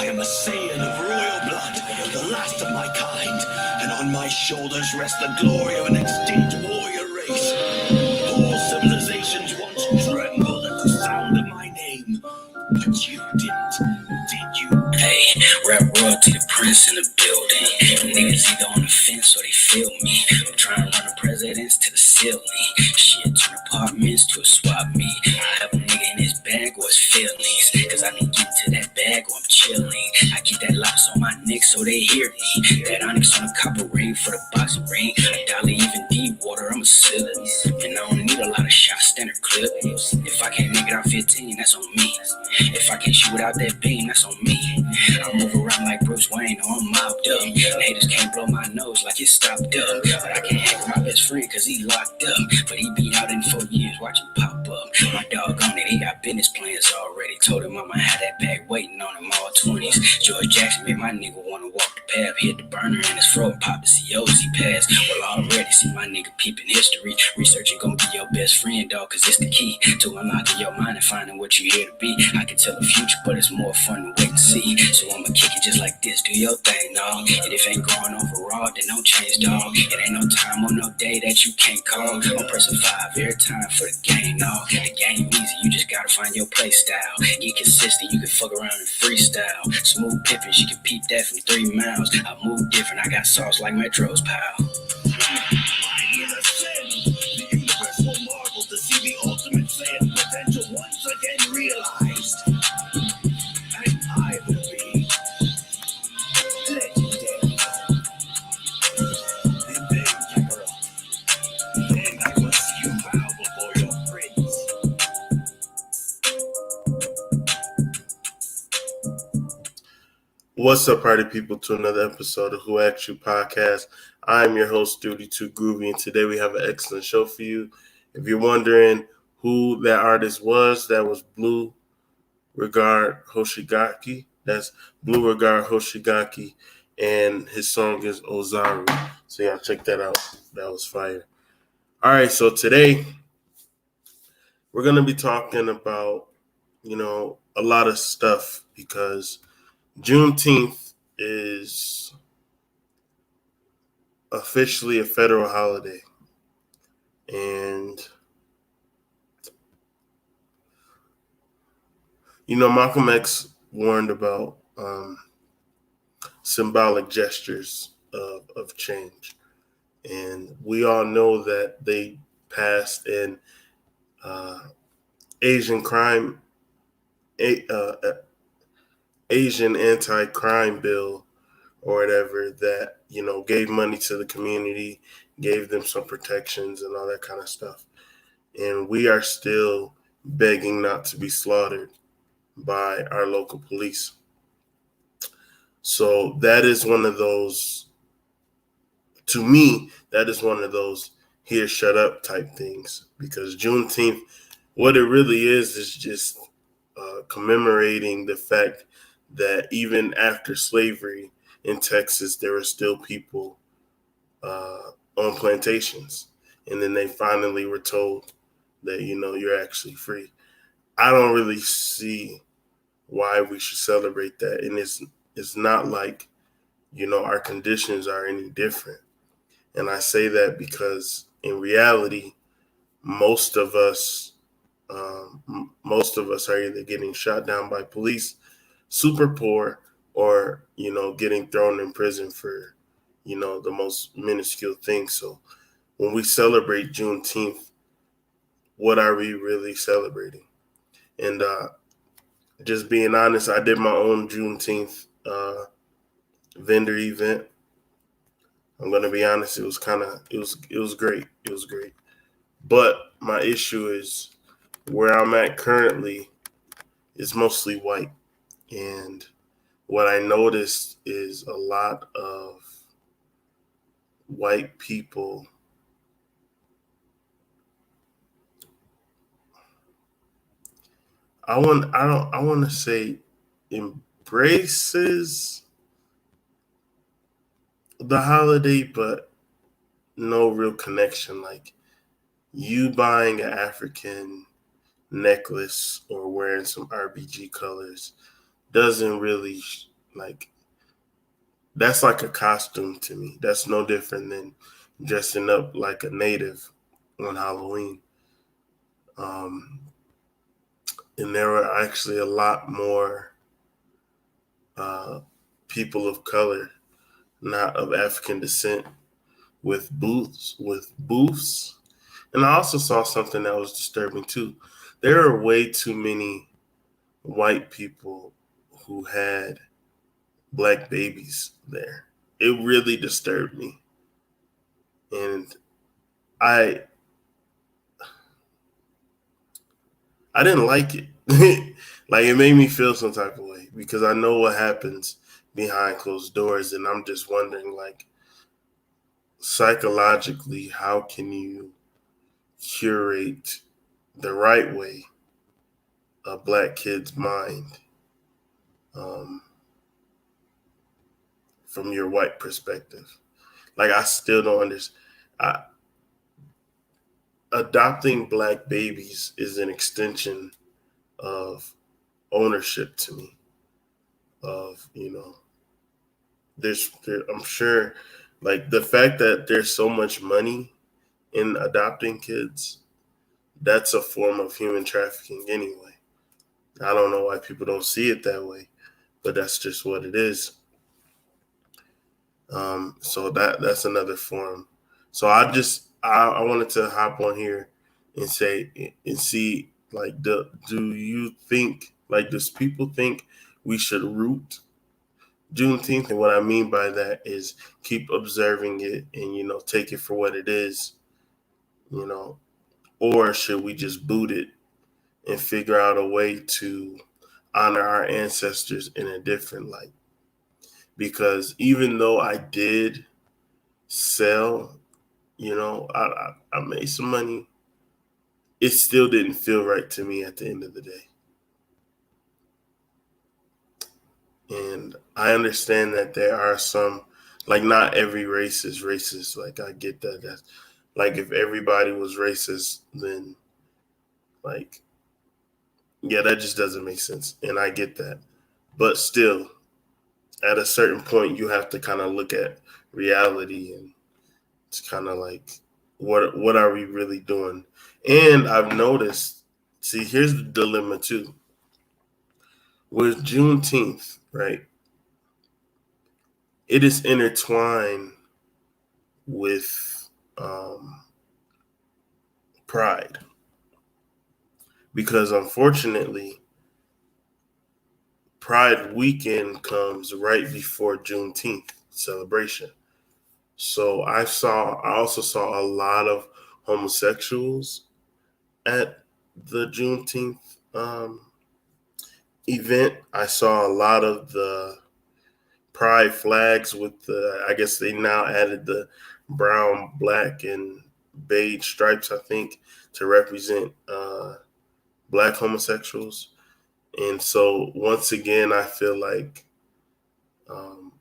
I am a Saiyan of royal blood, the last of my kind, and on my shoulders rests the glory of an extinct warrior race. All civilizations once trembled at the sound of my name, but you didn't, did you? Hey, rap royalty, the prince in the building. Niggas either on the fence or they feel me. I'm trying to run the presidents to the ceiling. Shit, turn apartments to a swap meet. I have a nigga in his bag or his feelings, cause I be getting to that bag or I'm chilling. I keep that locks on my neck so they hear me. That onyx on the copper ring for the boxing ring. A dollar even deep water, I'm a silly. And I don't need a lot of shots, standard clip. If I can't make it out 15, that's on me. If I can't shoot without that beam, that's on me. I move around like Bruce Wayne, or I'm mopped up. And haters can't blow my nose like it's stopped up. But I can't hang with my best friend cause he locked up. But he be out in 4 years, watch him pop up. My dog on it, he got business plans already. Told him I'ma have that bag waiting on him all 20s. George Jackson made my nigga wanna walk the path. Hit the burner in his throat, pop the COZ pass. Well, already see my nigga peeping history. Researching gon' be your best friend, dog, cause it's the key to unlocking your mind and finding what you here to be. I can tell the future, but it's more fun to wait and see. So I'ma kick it just like this, do your thing, dog. And if ain't going overall, then don't change, dog. It ain't no time or no day that you can't call. I'm pressing 5 every time for the game, dog. The game easy, you just gotta find your play style. Get consistent, you can fuck around and freestyle. Smooth pippins, you can peep that from 3 miles. I move different, I got sauce like Metro's pal. The universe will marvel to see the ultimate Saiyan potential once again realized. And I will be legendary. And then, Kakarot, then I will see you bow before your friends. What's up, party people, to another episode of Who Asked You Podcast. I'm your host, Duty 2 Groovy, and today we have an excellent show for you. If you're wondering who that artist was, that was Blooragard Hoshigaki. That's Blooragard Hoshigaki, and his song is Ozaru. So yeah, check that out. That was fire. All right, so today we're going to be talking about, a lot of stuff because Juneteenth is officially a federal holiday. And, Malcolm X warned about symbolic gestures of change. And we all know that they passed an Asian crime, Asian anti-crime bill or whatever that, gave money to the community, gave them some protections and all that kind of stuff. And we are still begging not to be slaughtered by our local police. So that is one of those, to me, that is one of those here, shut up type things. Because Juneteenth, what it really is just commemorating the fact that even after slavery in Texas, there were still people on plantations. And then they finally were told that, you're actually free. I don't really see why we should celebrate that. And it's not like, our conditions are any different. And I say that because in reality, most of us are either getting shot down by police, super poor, or, getting thrown in prison for, the most minuscule things. So when we celebrate Juneteenth, what are we really celebrating? And just being honest, I did my own Juneteenth vendor event. I'm gonna be honest, it was great. It was great. But my issue is where I'm at currently is mostly white. And what I noticed is a lot of white people I want to say embraces the holiday, but no real connection. Like you buying an African necklace or wearing some RBG colors doesn't really Like, that's like a costume to me. That's no different than dressing up like a native on Halloween. Um, and there were actually a lot more uh, people of color, not of African descent, with booths. And I also saw something that was disturbing too. There are way too many white people who had black babies there. It really disturbed me. And I I didn't like it. Like, it made me feel some type of way because I know what happens behind closed doors, and I'm just wondering, like, psychologically, how can you curate the right way a black kid's mind, um, from your white perspective? Like, I still don't understand. Adopting black babies is an extension of ownership to me. Of, I'm sure, like, the fact that there's so much money in adopting kids, that's a form of human trafficking anyway. I don't know why people don't see it that way, but that's just what it is. So that's another form. So I wanted to hop on here and say and see, like, do you think, like, does people think we should root Juneteenth? And what I mean by that is keep observing it and, take it for what it is, you know, or should we just boot it and figure out a way to honor our ancestors in a different light? Because even though I did sell, I made some money, it still didn't feel right to me at the end of the day. And I understand that there are some, like, not every race is racist. Like, I get that. That's like, if everybody was racist, then, like, yeah, that just doesn't make sense. And I get that. But still, at a certain point, you have to kind of look at reality, and it's kind of like, what are we really doing? And I've noticed, see, here's the dilemma too. With Juneteenth, right? It is intertwined with pride, because unfortunately, Pride weekend comes right before Juneteenth celebration. So I also saw a lot of homosexuals at the Juneteenth event. I saw a lot of the pride flags with I guess they now added the brown, black, and beige stripes, I think, to represent black homosexuals. And so, once again, I feel like um,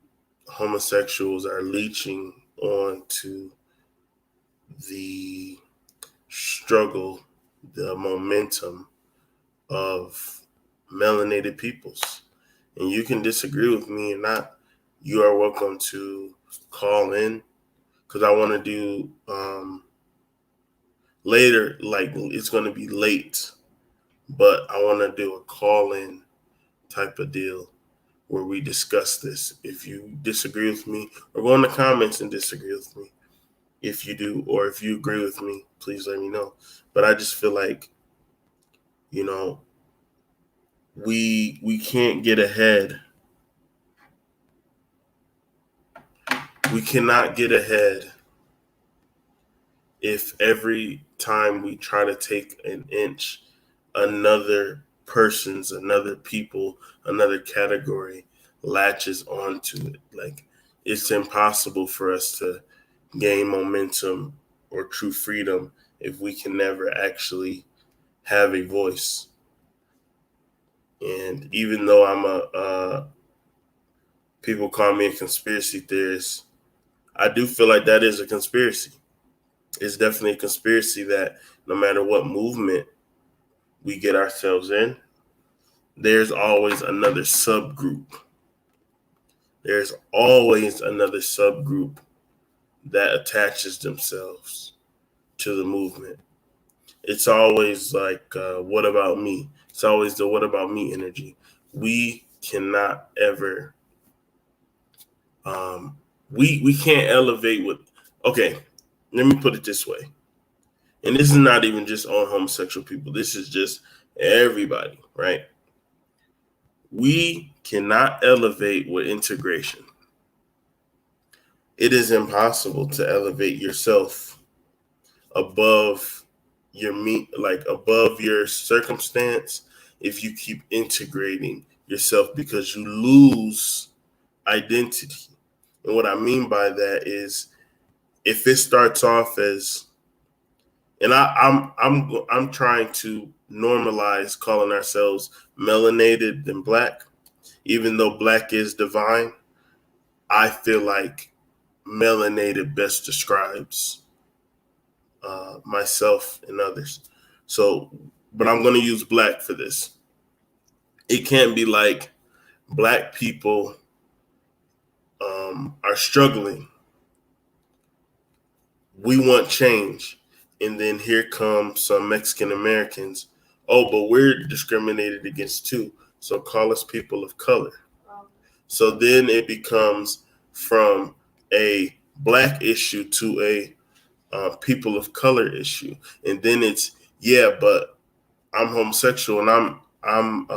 homosexuals are leeching on to the struggle, the momentum of melanated peoples. And you can disagree with me or not. You are welcome to call in, because I want to do later, like, it's going to be late, but I want to do a call in type of deal where we discuss this. If you disagree with me, or go in the comments and disagree with me. If you do, or if you agree with me, please let me know. But I just feel like, you know, we can't get ahead. We cannot get ahead if every time we try to take an inch, another people, another category latches onto it. Like, it's impossible for us to gain momentum or true freedom if we can never actually have a voice. And even though people call me a conspiracy theorist, I do feel like that is a conspiracy. It's definitely a conspiracy that no matter what movement we get ourselves in, there's always another subgroup there's always another subgroup that attaches themselves to the movement. It's always like, what about me? It's always the what about me energy. We cannot ever, we can't elevate with, okay, let me put it this way. And this is not even just on homosexual people. This is just everybody, right? We cannot elevate with integration. It is impossible to elevate yourself above above your circumstance if you keep integrating yourself, because you lose identity. And what I mean by that is, if it starts off as, and I'm trying to normalize calling ourselves melanated than black, even though black is divine. I feel like melanated best describes myself and others. So, but I'm going to use black for this. It can't be like black people are struggling. We want change. And then here come some Mexican Americans. Oh, but we're discriminated against too. So call us people of color. So then it becomes from a black issue to a people of color issue. And then it's, yeah, but I'm homosexual and I'm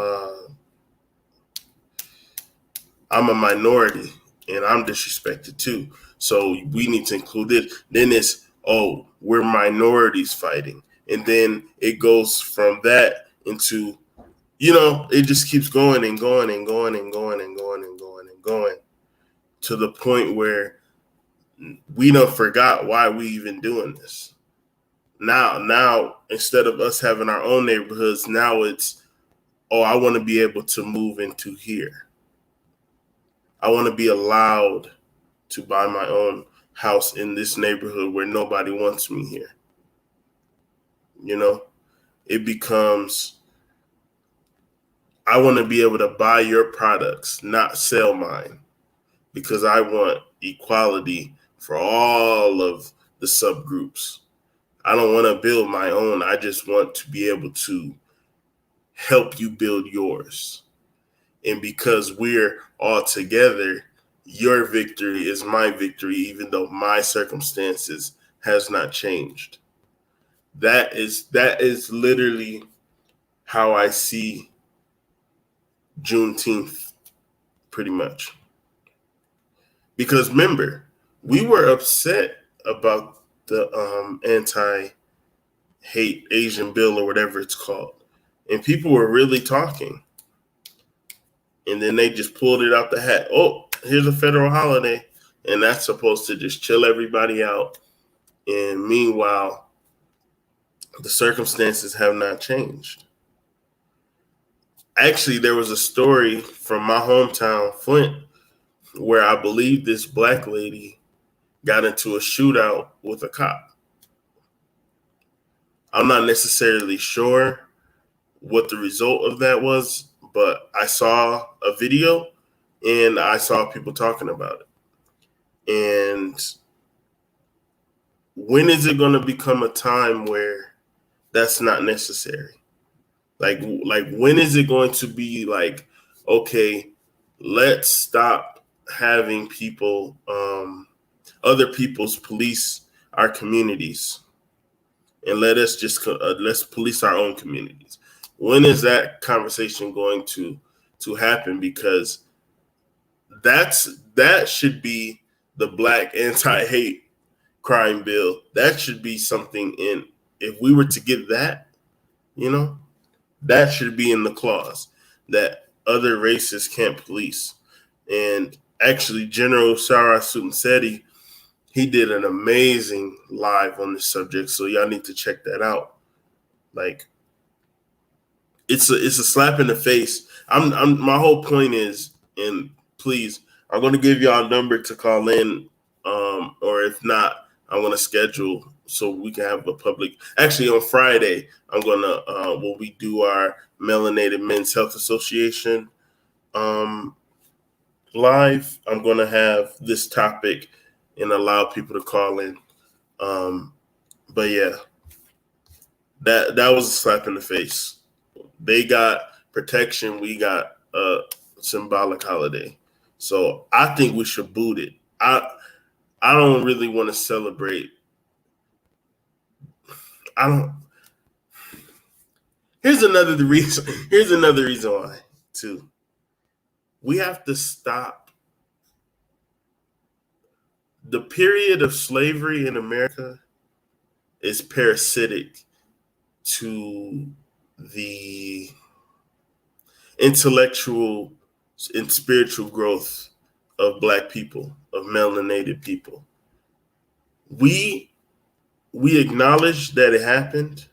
a minority and I'm disrespected too. So we need to include it. Then it's, oh, we're minorities fighting. And then it goes from that into, it just keeps going and going and going and going and going and going and going to the point where we don't forgot why we even doing this. Now, instead of us having our own neighborhoods, now it's, oh, I want to be able to move into here. I want to be allowed to buy my own house in this neighborhood where nobody wants me here. It becomes, I want to be able to buy your products, not sell mine, because I want equality for all of the subgroups. I don't want to build my own. I just want to be able to help you build yours. And because we're all together, your victory is my victory, even though my circumstances has not changed. That is literally how I see Juneteenth, pretty much. Because remember, we were upset about the anti-hate Asian bill or whatever it's called. And people were really talking. And then they just pulled it out the hat. Oh, here's a federal holiday. And that's supposed to just chill everybody out. And meanwhile, the circumstances have not changed. Actually, there was a story from my hometown, Flint, where I believe this black lady got into a shootout with a cop. I'm not necessarily sure what the result of that was, but I saw a video and I saw people talking about it. And when is it going to become a time where that's not necessary? Like when is it going to be like, okay, let's stop having people, other people's police our communities, and let us just let's police our own communities. When is that conversation going to happen? Because that should be the black anti-hate crime bill. That should be something in, if we were to get that, that should be in the clause that other races can't police. And actually, General Sarah Sutton-Seti, he did an amazing live on this subject, so y'all need to check that out. Like, it's a slap in the face. My whole point is, and please, I'm going to give y'all a number to call in, or if not, I'm going to schedule so we can have a public. Actually, on Friday, I'm going to when we do our Melanated Men's Health Association live, I'm going to have this topic and allow people to call in. But yeah, that was a slap in the face. They got protection. We got a symbolic holiday. So I think we should boot it. I don't really want to celebrate. I don't. Here's another reason. Here's another reason why too. We have to stop the period of slavery in America is parasitic to the intellectual and spiritual growth of Black people, of melanated people. We acknowledge that it happened.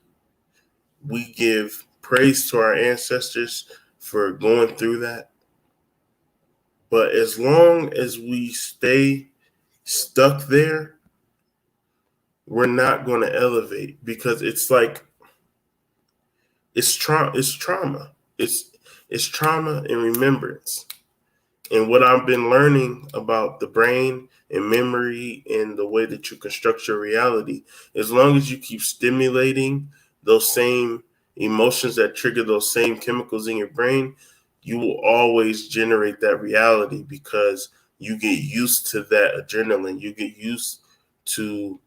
We give praise to our ancestors for going through that. But as long as we stay stuck there, we're not going to elevate, because it's like it's trauma. It's trauma and remembrance. And what I've been learning about the brain and memory and the way that you construct your reality, as long as you keep stimulating those same emotions that trigger those same chemicals in your brain, you will always generate that reality, because you get used to that adrenaline. You get used to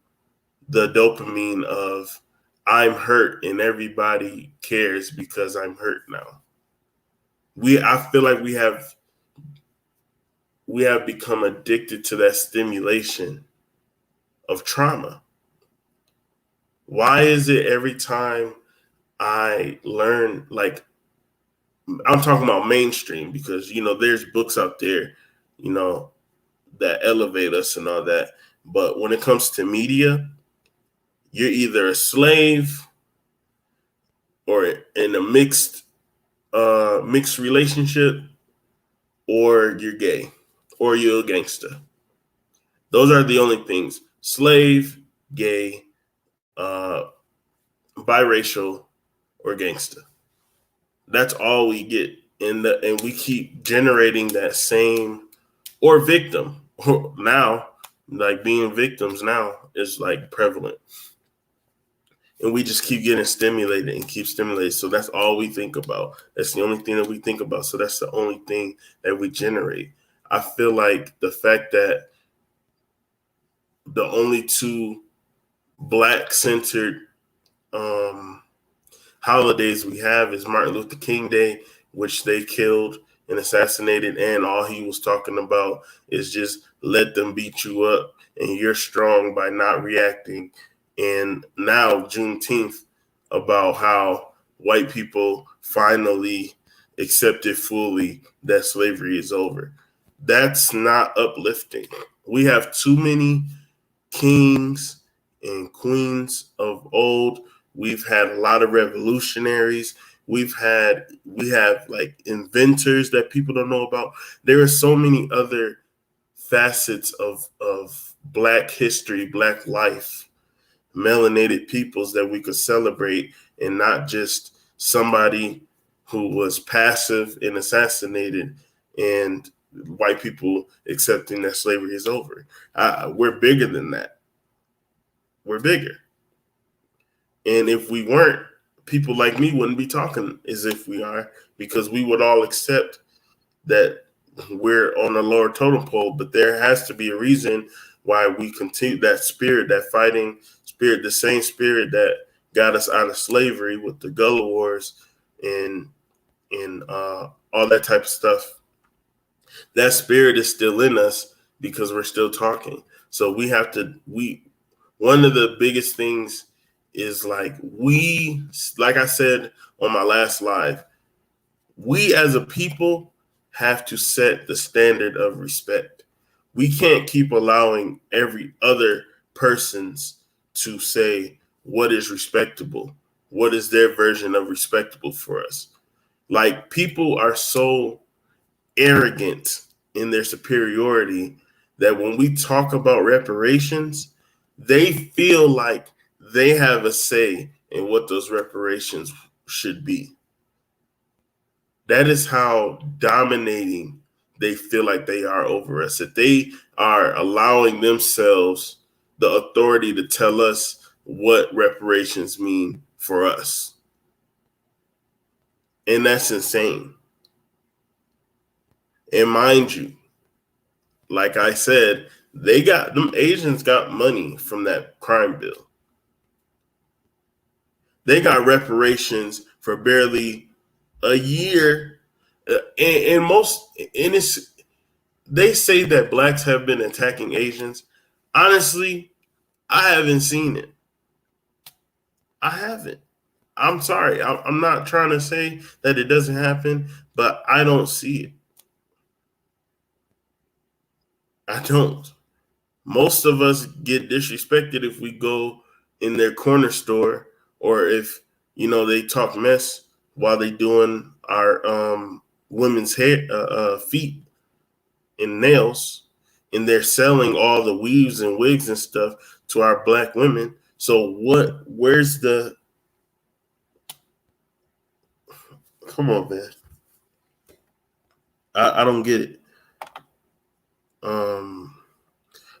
the dopamine of I'm hurt and everybody cares because I'm hurt now. I feel like we have become addicted to that stimulation of trauma. Why is it every time I learn, like, I'm talking about mainstream, because, there's books out there, that elevate us and all that. But when it comes to media, you're either a slave or in a mixed relationship, or you're gay, or you're a gangster. Those are the only things: slave, gay, biracial, or gangster. That's all we get, and we keep generating that same, or victim. Now, like, being victims now is like prevalent, and we just keep getting stimulated and keep stimulated. So that's all we think about. That's the only thing that we think about. So that's the only thing that we generate. I feel like the fact that the only two Black-centered holidays we have is Martin Luther King Day, which they killed and assassinated, and all he was talking about is just let them beat you up and you're strong by not reacting. And now Juneteenth, about how white people finally accepted fully that slavery is over. That's not uplifting. We have too many kings and queens of old. We've had a lot of revolutionaries. We have like inventors that people don't know about. There are so many other facets of Black history, Black life, melanated peoples that we could celebrate, and not just somebody who was passive and assassinated and white people accepting that slavery is over. We're bigger than that. We're bigger. And if we weren't, people like me wouldn't be talking as if we are, because we would all accept that we're on a lower totem pole. But there has to be a reason why we continue that spirit, that fighting spirit, the same spirit that got us out of slavery with the Gullah Wars and all that type of stuff. That spirit is still in us because we're still talking. So one of the biggest things is like I said on my last live, we as a people have to set the standard of respect. We can't keep allowing every other person's to say what is respectable, what is their version of respectable for us. Like, people are so arrogant in their superiority that when we talk about reparations, they feel like they have a say in what those reparations should be. That is how dominating they feel like they are over us, that they are allowing themselves the authority to tell us what reparations mean for us. And that's insane. And mind you, like I said, them Asians got money from that crime bill. They got reparations for barely a year. They say that blacks have been attacking Asians. Honestly, I haven't seen it. I haven't. I'm sorry. I'm not trying to say that it doesn't happen, but I don't see it. I don't. Most of us get disrespected if we go in their corner store, or if they talk mess while they doing our women's hair, feet and nails, and they're selling all the weaves and wigs and stuff to our black women. So where's the, come on, man. I don't get it.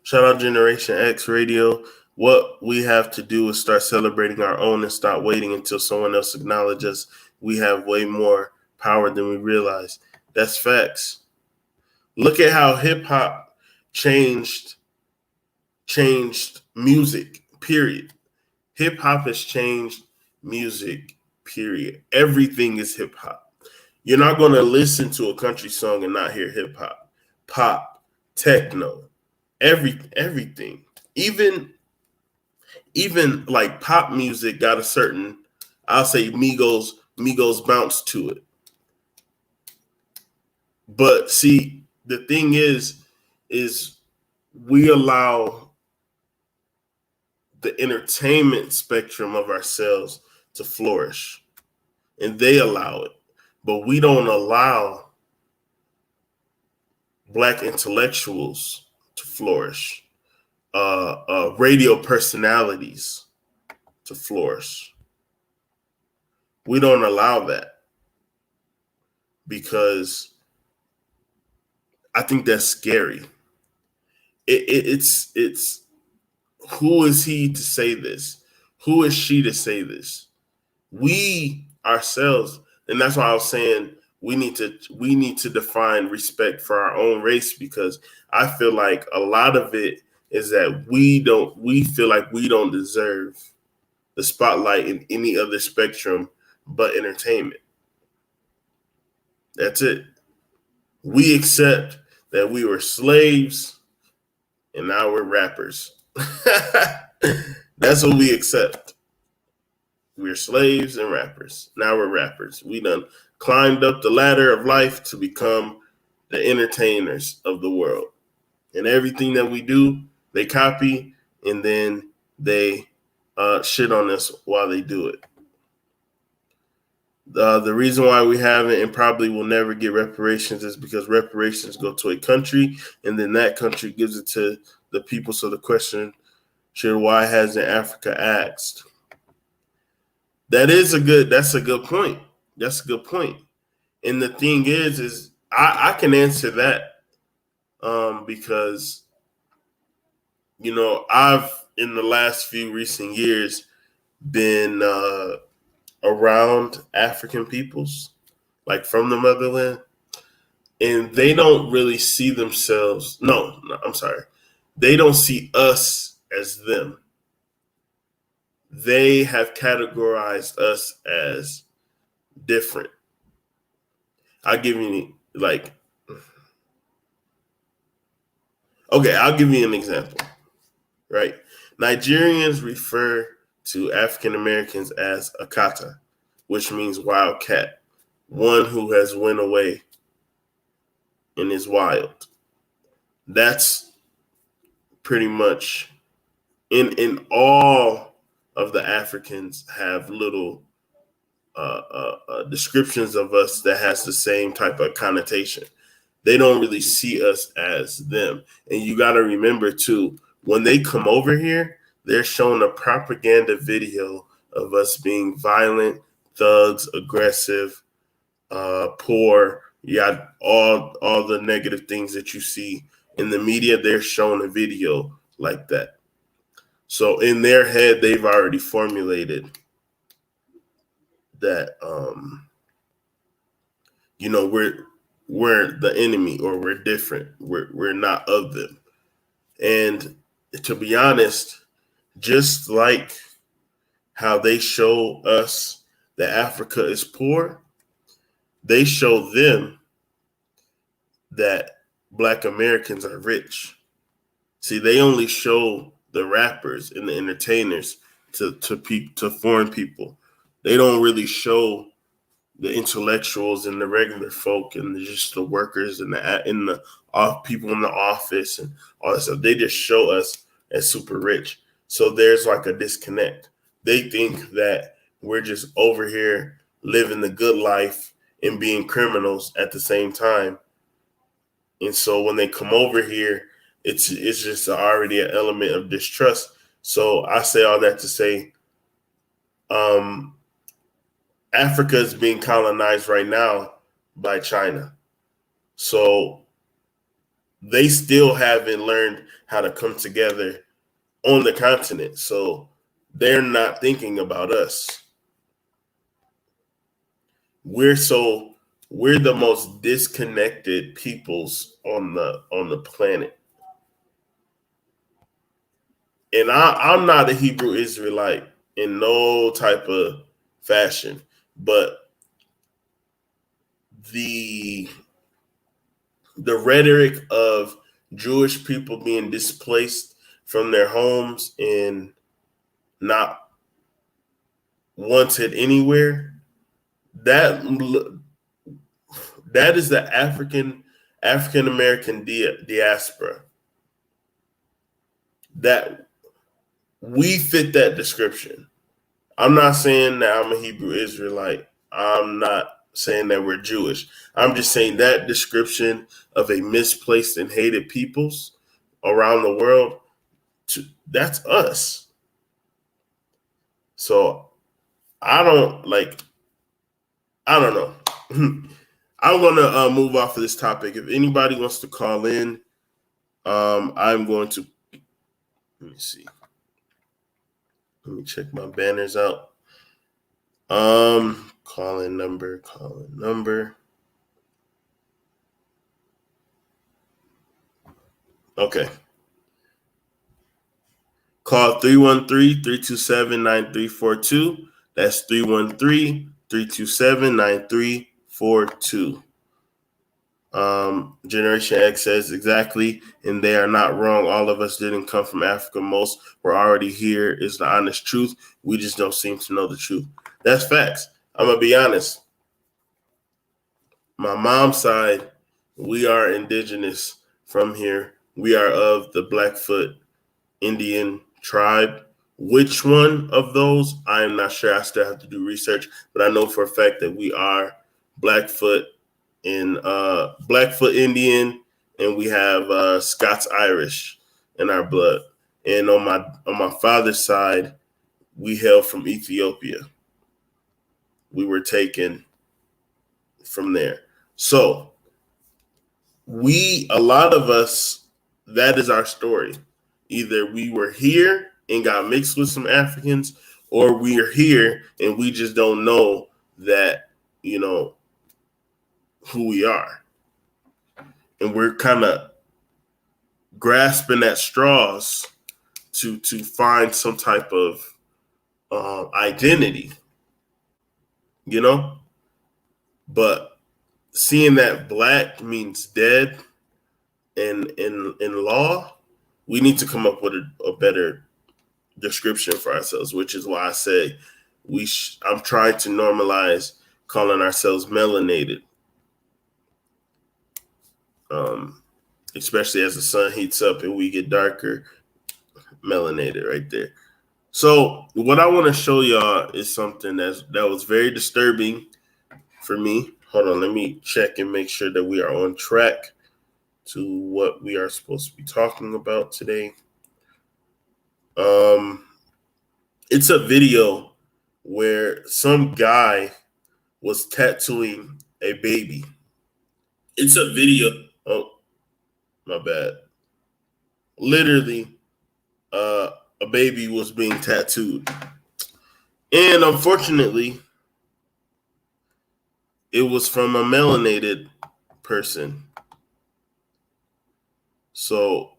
Shout out Generation X Radio. What we have to do is start celebrating our own and stop waiting until someone else acknowledges us. We have way more power than we realize. That's facts. Look at how hip hop changed music, period. Hip hop has changed music, period. Everything is hip hop. You're not going to listen to a country song and not hear hip hop, pop, techno, everything. Even like pop music got a certain, I'll say Migos bounce to it. But see, the thing is we allow the entertainment spectrum of ourselves to flourish, and they allow it, but we don't allow black intellectuals to flourish, radio personalities to flourish. We don't allow that because I think that's scary. It's who is he to say this? Who is she to say this? We ourselves, and that's why I was saying we need to define respect for our own race, because I feel like a lot of it is that we feel like we don't deserve the spotlight in any other spectrum but entertainment. That's it. We accept that we were slaves and now we're rappers. That's what we accept. We're slaves and rappers. Now we're rappers. We done climbed up the ladder of life to become the entertainers of the world. And everything that we do, they copy, and then they shit on us while they do it. The reason why we haven't and probably will never get reparations is because reparations go to a country, and then that country gives it to the people. So the question should, why hasn't Africa asked? That's a good point. That's a good point. And the thing is I can answer that because, I've, in the last few recent years, been around African peoples, like from the motherland, and they don't really see themselves. No, I'm sorry. They don't see us as them. They have categorized us as different. I'll give you I'll give you an example, right? Nigerians refer to African Americans as Akata, which means wild cat, one who has went away and is wild. That's pretty much in all of the Africans have little descriptions of us that has the same type of connotation. They don't really see us as them. And you got to remember too, when they come over here, they're showing a propaganda video of us being violent, thugs, aggressive, poor, You got all the negative things that you see in the media. They're showing a video like that. So in their head, they've already formulated that we're the enemy, or we're different. We're not of them. And to be honest, just like how they show us that Africa is poor, they show them that Black Americans are rich. See, they only show the rappers and the entertainers to foreign people. They don't really show the intellectuals and the regular folk and just the workers and the people in the office and all that stuff. They just show us as super rich. So there's like a disconnect. They think that we're just over here living the good life and being criminals at the same time. And so when they come over here, it's just already an element of distrust. So I say all that to say, Africa is being colonized right now by China. So they still haven't learned how to come together on the continent. So they're not thinking about us. We're the most disconnected peoples on the planet. And I'm not a Hebrew Israelite in no type of fashion, but the rhetoric of Jewish people being displaced from their homes and not wanted anywhere, that is the African American diaspora. That we fit that description. I'm not saying that I'm a Hebrew Israelite. I'm not saying that we're Jewish. I'm just saying that description of a misplaced and hated peoples around the world, that's us. So I don't know. I'm going to move off of this topic. If anybody wants to call in, I'm going to, let me see. Let me check my banners out. Calling number. Okay. Call 313-327-9342. That's 313-327-9342. Generation X says exactly, and they are not wrong. All of us didn't come from Africa. Most were already here, is the honest truth. We just don't seem to know the truth. That's facts. I'm going to be honest. My mom's side, we are indigenous from here. We are of the Blackfoot Indian tribe. Which one of those? I am not sure. I still have to do research, but I know for a fact that we are Blackfoot and Blackfoot Indian, and we have Scots Irish in our blood. And on my father's side, we hail from Ethiopia. We were taken from there. So a lot of us, that is our story. Either we were here and got mixed with some Africans, or we are here and we just don't know that, who we are. And we're kind of grasping at straws to find some type of identity, But seeing that Black means dead in law, we need to come up with a better description for ourselves, which is why I say I'm trying to normalize calling ourselves melanated, especially as the sun heats up and we get darker. Melanated right there. So what I want to show y'all is something that was very disturbing for me. Hold on, let me check and make sure that we are on track to what we are supposed to be talking about today. It's a video where some guy was tattooing a baby. It's a video. Oh, my bad. Literally, a baby was being tattooed. And unfortunately, it was from a melanated person. So,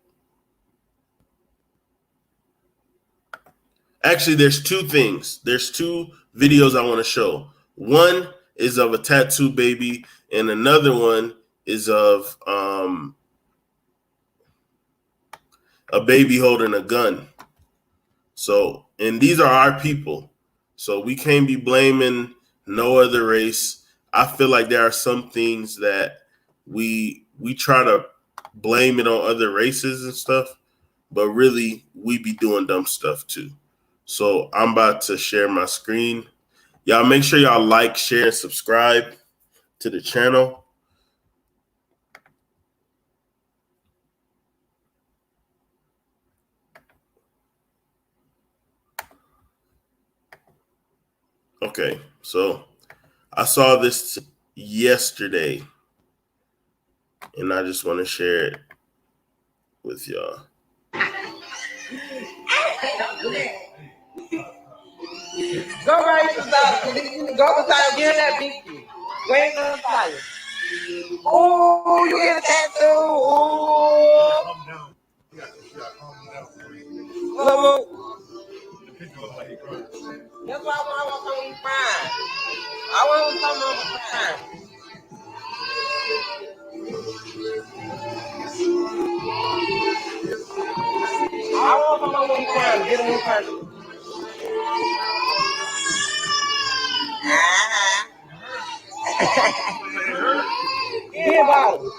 actually, there's two things. There's two videos I want to show. One is of a tattoo baby, and another one is of a baby holding a gun. So, and these are our people. So we can't be blaming no other race. I feel like there are some things that we try to blame it on other races and stuff, but really we be doing dumb stuff too. So I'm about to share my screen. Y'all make sure y'all like, share, and subscribe to the channel. Okay, so I saw this yesterday, and I just want to share it with y'all. Go right to the go beside get that binky. Wait on the fire. Oh, you get a tattoo. Oh. That's why I want to come fine. I want to come on fine. I want to come on fine. Get a new person. Get about it.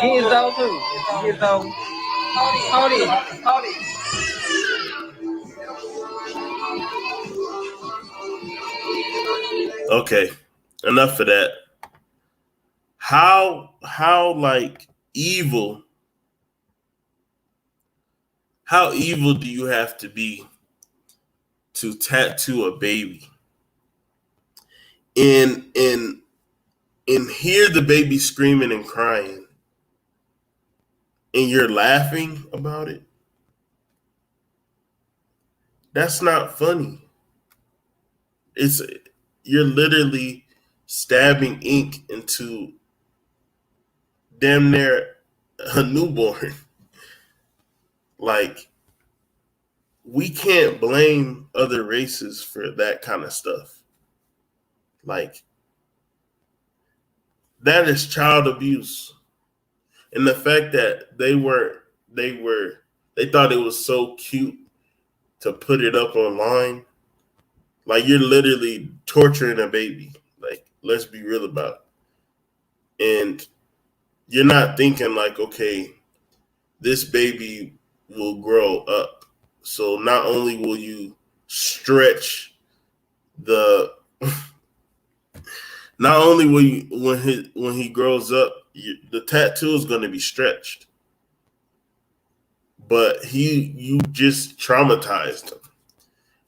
He is old too. He is old. Hold it. Hold it. Okay, enough of that. How like evil? How evil do you have to be to tattoo a baby and hear the baby screaming and crying, and you're laughing about it? That's not funny. You're literally stabbing ink into damn near a newborn. Like, we can't blame other races for that kind of stuff. Like, that is child abuse. And the fact that they thought it was so cute to put it up online. Like, you're literally torturing a baby. Like, let's be real about it. And you're not thinking like, okay, this baby will grow up. So not only will you stretch the not only will you when he grows up, the tattoo is going to be stretched, but you just traumatized him.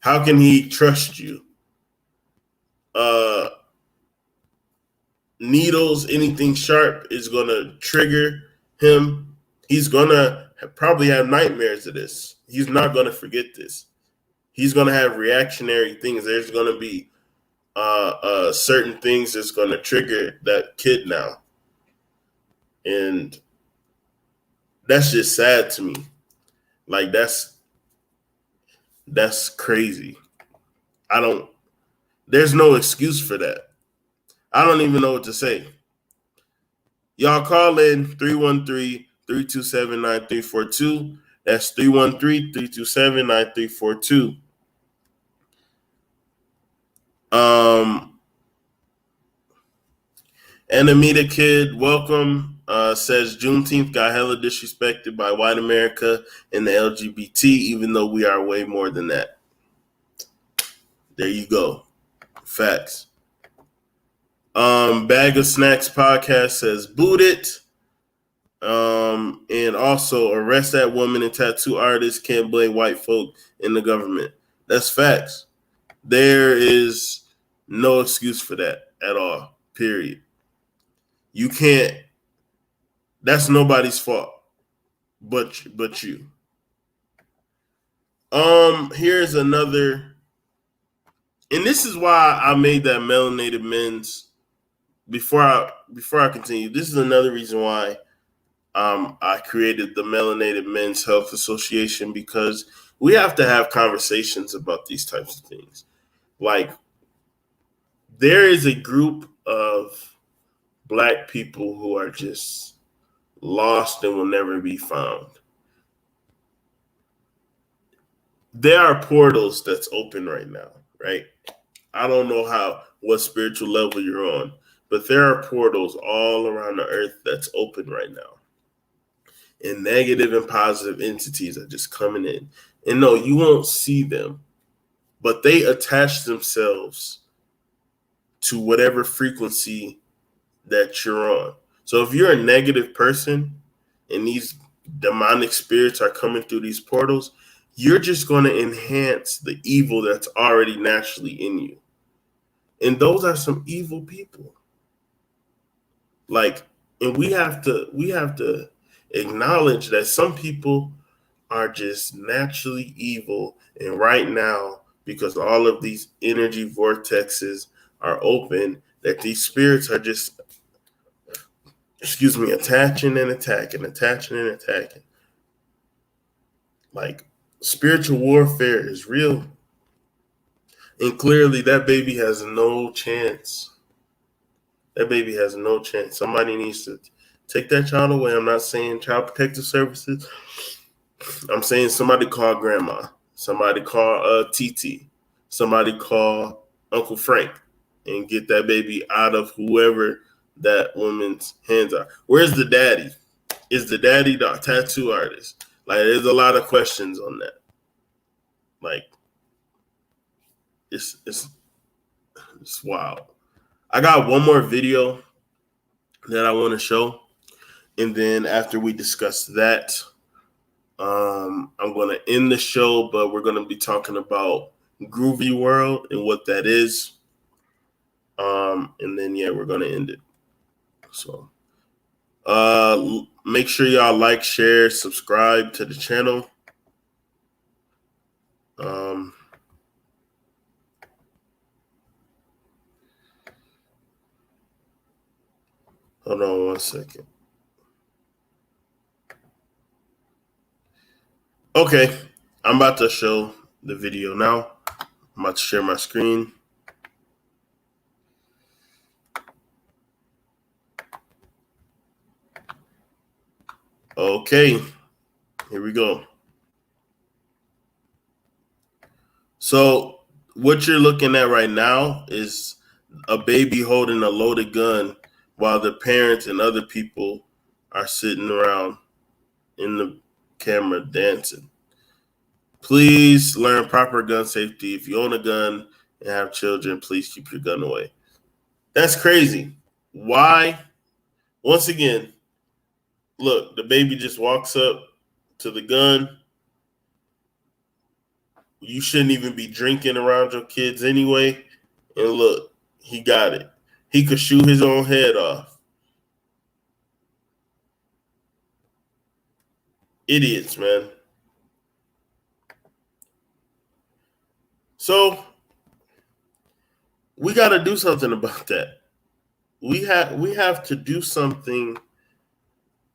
How can he trust you? Needles, anything sharp is going to trigger him. He's going to probably have nightmares of this. He's not going to forget this. He's going to have reactionary things. There's going to be certain things that's going to trigger that kid now. And that's just sad to me. Like, that's crazy. There's no excuse for that. I don't even know what to say. Y'all call in 313-327-9342. That's 313-327-9342. Anamita Kid, welcome. Says Juneteenth got hella disrespected by white America and the LGBT, even though we are way more than that. There you go. Facts. Bag of Snacks podcast says boot it. And also arrest that woman and tattoo artist, can't blame white folk in the government. That's facts. There is no excuse for that at all. Period. You can't. That's nobody's fault, but you. Here's another, and this is why I made that melanated men's. Before I continue, this is another reason why I created the Melanated Men's Health Association, because we have to have conversations about these types of things. Like, there is a group of Black people who are just lost and will never be found. There are portals that's open right now, right? I don't know what spiritual level you're on, but there are portals all around the earth that's open right now. And negative and positive entities are just coming in. And no, you won't see them, but they attach themselves to whatever frequency that you're on. So if you're a negative person and these demonic spirits are coming through these portals, you're just going to enhance the evil that's already naturally in you. And those are some evil people. Like, and we have to acknowledge that some people are just naturally evil. And right now, because all of these energy vortexes are open, that these spirits are just, attaching and attacking. Like, spiritual warfare is real. And clearly that baby has no chance. That baby has no chance. Somebody needs to take that child away. I'm not saying Child Protective Services. I'm saying somebody call grandma. Somebody call TT. Somebody call Uncle Frank and get that baby out of whoever that woman's hands are. Where's the daddy? Is the daddy the tattoo artist? Like, there's a lot of questions on that. Like, it's wild. I got one more video that I want to show, and then after we discuss that, I'm going to end the show, but we're going to be talking about Groovey Wrld and what that is, and then we're going to end it. So make sure y'all like, share, subscribe to the channel. Hold on one second. Okay, I'm about to show the video now. I'm about to share my screen. Okay, here we go. So what you're looking at right now is a baby holding a loaded gun while the parents and other people are sitting around in the camera dancing. Please learn proper gun safety. If you own a gun and have children, please keep your gun away. That's crazy. Why? Once again, look, the baby just walks up to the gun. You shouldn't even be drinking around your kids anyway. And look, he got it. He could shoot his own head off. Idiots, man. So we got to do something about that. We have to do something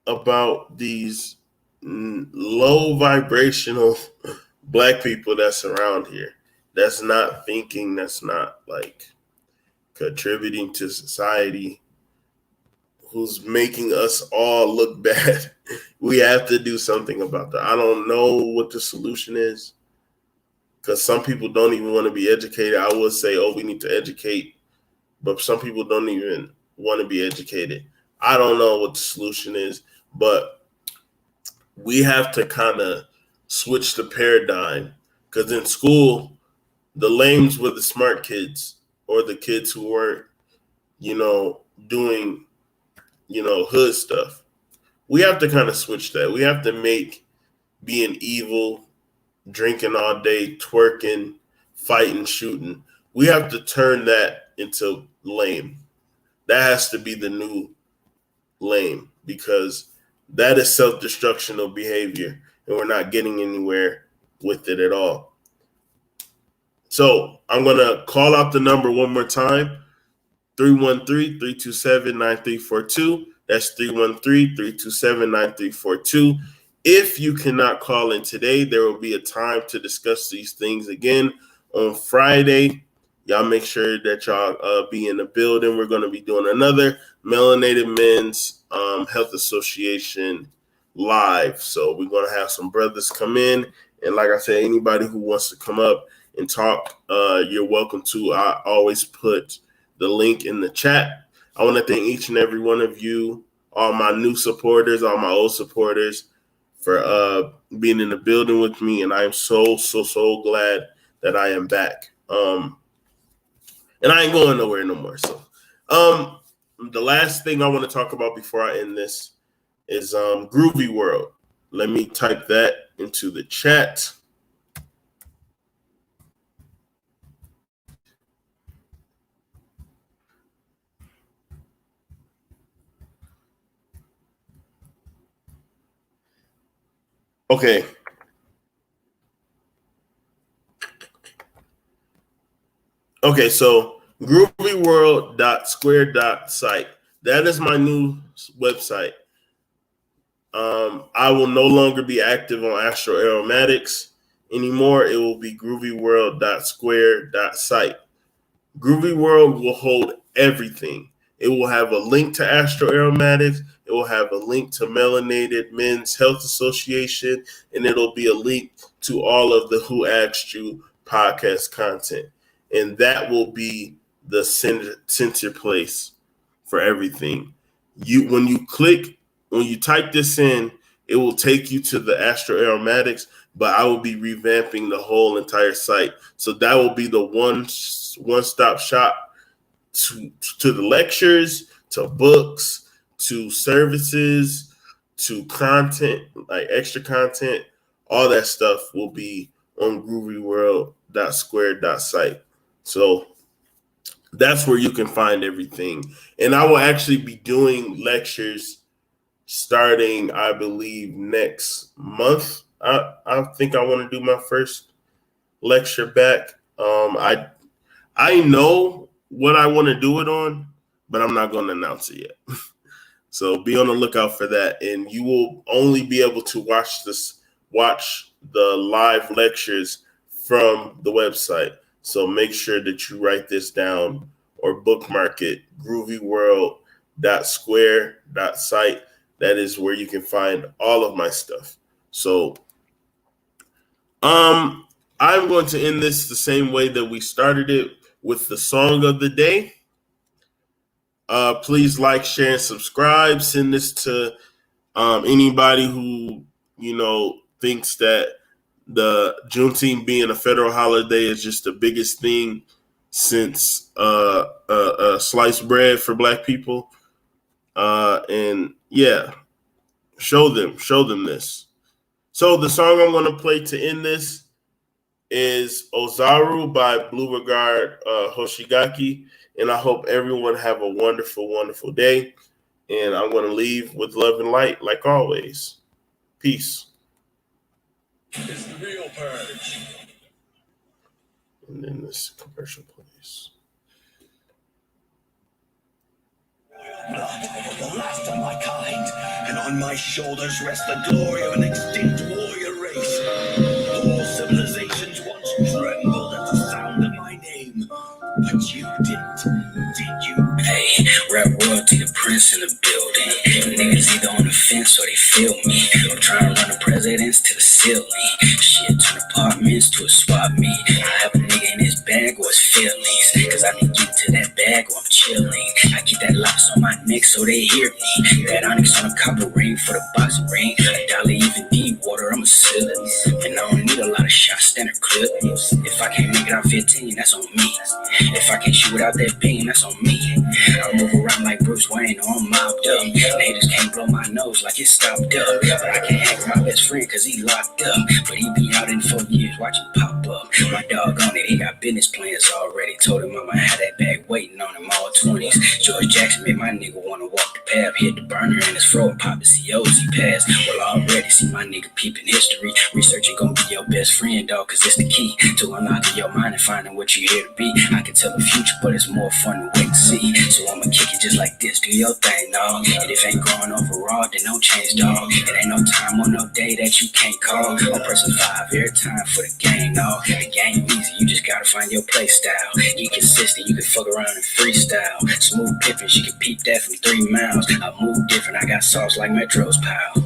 about these low vibrational Black people that's around here. That's not thinking. That's not like contributing to society. Who's making us all look bad. We have to do something about that. I don't know what the solution is, because some people don't even want to be educated. I would say, we need to educate, but some people don't even want to be educated. I don't know what the solution is, but we have to kind of switch the paradigm, because in school, the lames were the smart kids, or the kids who weren't, doing, hood stuff. We have to kind of switch that. We have to make being evil, drinking all day, twerking, fighting, shooting. We have to turn that into lame. That has to be the new lame, because that is self-destructional behavior, and we're not getting anywhere with it at all. So I'm going to call out the number one more time, 313-327-9342. That's 313-327-9342. If you cannot call in today, there will be a time to discuss these things again on Friday. Y'all make sure that y'all be in the building. We're going to be doing another Melanated Men's Health Association live. So we're going to have some brothers come in. And like I said, anybody who wants to come up and talk, you're welcome to. I always put the link in the chat. I want to thank each and every one of you, all my new supporters, all my old supporters, for being in the building with me. And I am so glad that I am back. And I ain't going nowhere no more. So the last thing I want to talk about before I end this is Groovey Wrld. Let me type that into the chat. Okay. Okay, so groovywrld.square.site. That is my new website. I will no longer be active on Astro Aromatics anymore. It will be groovywrld.square.site. Groovey Wrld will hold everything. It will have a link to Astro Aromatics. It will have a link to Melanated Men's Health Association, and it'll be a link to all of the Who Asked You podcast content. And that will be the center place for everything. When you type this in, it will take you to the Astro Aromatics, but I will be revamping the whole entire site. So that will be the one-stop shop to the lectures, to books, to services, to content, like extra content. All that stuff will be on groovywrld.square.site. So that's where you can find everything. And I will actually be doing lectures starting, I believe, next month. I think I want to do my first lecture back. I know what I want to do it on, but I'm not going to announce it yet. So be on the lookout for that. And you will only be able to watch the live lectures from the website. So make sure that you write this down or bookmark it, groovywrld.square.site. That is where you can find all of my stuff. So I'm going to end this the same way that we started it, with the song of the day. Please like, share, and subscribe. Send this to anybody who, thinks that the Juneteenth being a federal holiday is just the biggest thing since sliced bread for Black people. And yeah, show them this. So the song I'm going to play to end this is Ozaru by Blooragard, Hoshigaki. And I hope everyone have a wonderful, wonderful day. And I'm going to leave with love and light, like always. Peace. It's the real purge. And then this commercial plays. Blood, the last of my kind, and on my shoulders rests the glory of an extinct warrior race. All civilizations once trembled at the sound of my name, but you didn't, did you? Hey, rap royalty, the prince in the building. Niggas either on the fence or they feel me. I'm trying to run the presidents to the ceiling. Shit, turn apartments to a swap meet. I have a nigga in his bag or his feelings, cause I can get to that bag or I'm chilling. I keep that locks on my neck so they hear me. That onyx on a copper ring for the boxing ring. $1 even need water, I'm a silly. And I don't need a lot of shots, standard clip. If If I can't make it out 15, that's on me. If I can't shoot without that beam, that's on me. I move around like Bruce Wayne, or I'm mobbed up. Haters can't blow my nose like it's stopped up. But I can't hang with my best friend cause he locked up. But he be out in 4 years, watch him pop up. My dog on it, he got business plans already. Told him I'ma have that bag waiting on him all 20s. George Jackson made my nigga wanna walk the path. Hit the burner in his throat, pop the COs he passed. Well, I already see my nigga peeping history. Researching gon' be your best friend, dog, cause it's the key to unlocking your mind and finding what you here to be. I can tell the future, but it's more fun to wait and see. So I'ma kick it just like this, do your thing, dog. And if ain't going overall, then don't change, dog. It ain't no time or no day that you can't call. I'm pressing 5 every time for the game, dog. The game easy, you just gotta find your play style. Get consistent, you can fuck around and freestyle. Smooth pippin', she can peep that from 3 miles. I move different, I got sauce like Metro's pal.